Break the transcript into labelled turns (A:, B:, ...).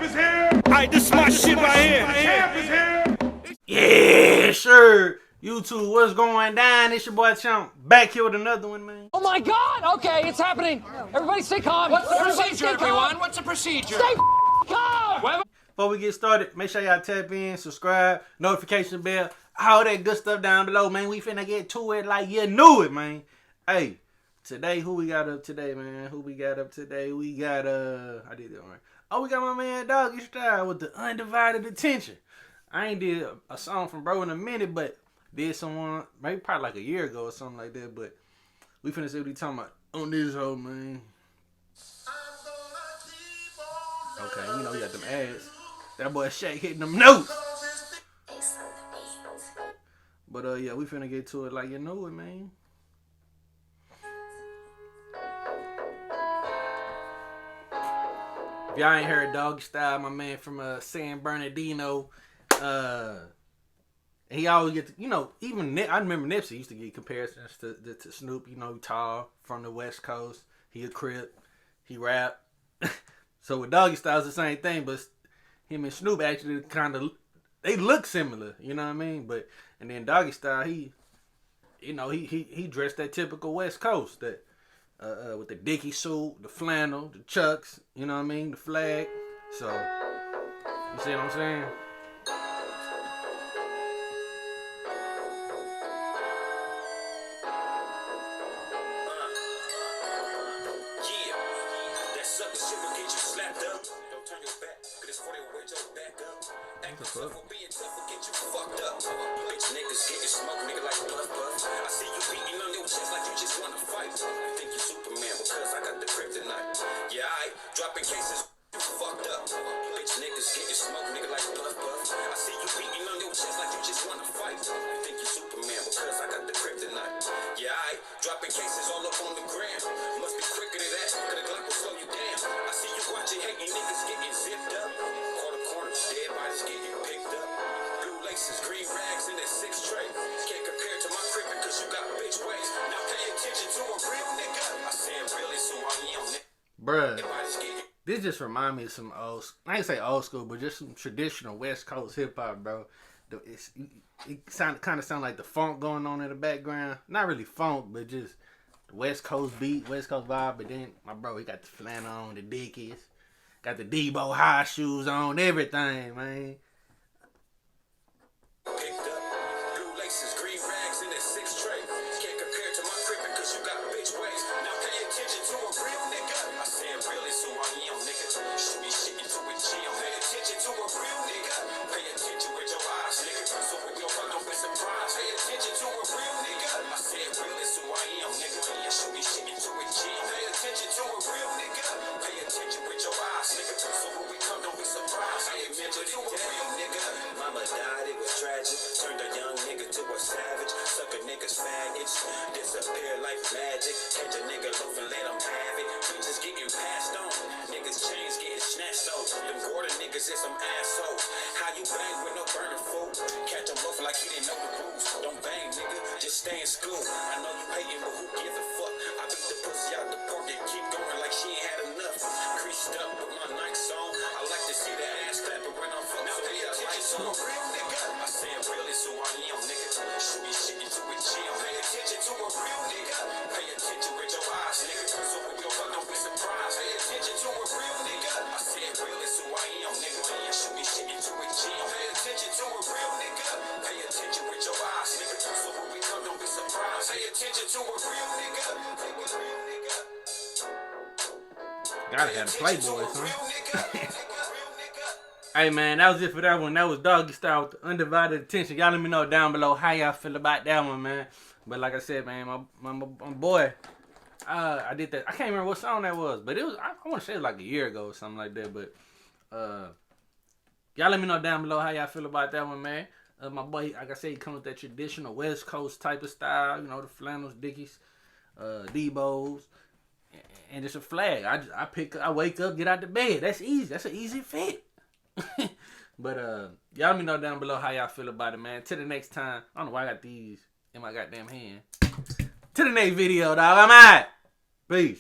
A: champ is here.
B: Alright, this is my shit right here.
A: The champ is here.
C: Yeah, sure. YouTube, what's going down? It's your boy Champ, back here with another one, man.
D: Oh my God! Okay, it's happening. Everybody stay calm.
E: What's the
D: Everybody
E: procedure,
D: stay
E: everyone?
D: calm.
E: What's the procedure?
D: Stay calm.
C: Before we get started, make sure y'all tap in, subscribe, notification bell, all that good stuff down below, man. We finna get to it like you knew it, man. Hey, today, who we got up today, man? Who we got up today? We got, I did that right. Oh, we got my man Doggystyleee with the Undivided Attention. I ain't did a song from bro in a minute, but did someone, maybe probably like a year ago or something like that, but we finna see what he talking about on this hoe, man. Okay, you know you got them ads. That boy Shaq hitting them notes. But yeah, we finna get to it like you know it, man. If y'all ain't heard Doggystyleee, my man from San Bernardino, he always get, you know, even I remember Nipsey used to get comparisons to Snoop. You know, tall from the West Coast. He a Crip. He rap. So with Doggystyleee, it's the same thing, but him and Snoop actually kind of, they look similar. You know what I mean? But and then Doggystyleee, he, you know, he dressed that typical West Coast, that with the Dickie suit, the flannel, the chucks. You know what I mean? The flag. So you see what I'm saying?
F: For being tough will get you fucked up. Bitch niggas getting smoked, nigga, like bluff bluff. I see you beating on your chest like you just wanna fight. You think you Superman because I got the kryptonite. Yeah, I dropping cases, you fucked up. Bitch niggas getting smoked, nigga, like bluff bluff. I see you beating on your chest like you just wanna fight. You think you Superman because I got the kryptonite. Yeah, I dropping cases all up on the gram. Must be quicker than that, cause the Glock will slow you down. I see you watching hating niggas getting zipped up. Corner, dead bodies getting picked up. Blue laces, green rags in that 6 tray. Can't compare to my crippin' cause you got bitch ways. Now pay attention to a real nigga. I said really, so I am nigga.
C: Bruh, this just remind me of some old, I ain't say old school, but just some traditional West Coast hip hop, bro. It kind of sound like the funk going on in the background. Not really funk, but just the West Coast beat, West Coast vibe. But then my bro, he got the flannel on, the Dickies. Got the Debo high shoes on, everything, man.
F: Picked up, blue laces, green rags in that 6 tray. Can't compare to my crippin' cause you got bitch ways. Now pay attention to a real nigga. I said really, so I am nigga. Shoot me shit into a gym. Pay attention to a real nigga. Pay attention with your eyes, nigga. So we gon' fuck, don't be surprised. Pay attention to a real nigga. I said really, so I am nigga. Shoot me shit into a gym. Pay attention to a real nigga. Pay attention with your eyes, nigga. So when we come, don't be surprised. Pay attention to a real nigga. Mama died, it was tragic. Turned a young nigga to a savage. Suck a nigga's faggots. Disappear like magic. Catch a nigga loaf and let him have it. Bitches getting passed on. Niggas chains getting snatched off. Them Gordon niggas is some assholes. How you bang with no burning food? Catch him loaf like he didn't know the rules. Don't bang, nigga. Just stay in school. I know you hating, but who gives a fuck? I beat the pussy out the park and keep going like she ain't had enough. Creased up with my Nikes on. I like to see the ass clapping when I'm fucking. Now pay attention to a real nigga. I said really, so I am nigga. Shoot me shit into a gym. Pay attention to a real nigga. Pay attention with your eyes, nigga. So when we fuck, don't be surprised. Pay attention to a real nigga. I said really, so I am nigga. Shoot me shit into a gym. Pay attention to a real nigga. Pay attention with your eyes, nigga. So when we come, don't be surprised. Pay attention to a real nigga. Pay a real nigga.
C: Gotta have the Playboys, huh? Hey man, that was it for that one. That was Doggystyleee with the Undivided Attention. Y'all let me know down below how y'all feel about that one, man. But like I said, man, my boy, I did that. I can't remember what song that was, but it was, I want to say it was like a year ago or something like that. But y'all let me know down below how y'all feel about that one, man. My boy, like I said, he comes with that traditional West Coast type of style. You know, the flannels, Dickies, Debos, and just a flag. I wake up, get out the bed. That's easy. That's an easy fit. But y'all let me know down below how y'all feel about it, man. Till the next time. I don't know why I got these in my goddamn hand. To the next video, dog. I'm out. Peace.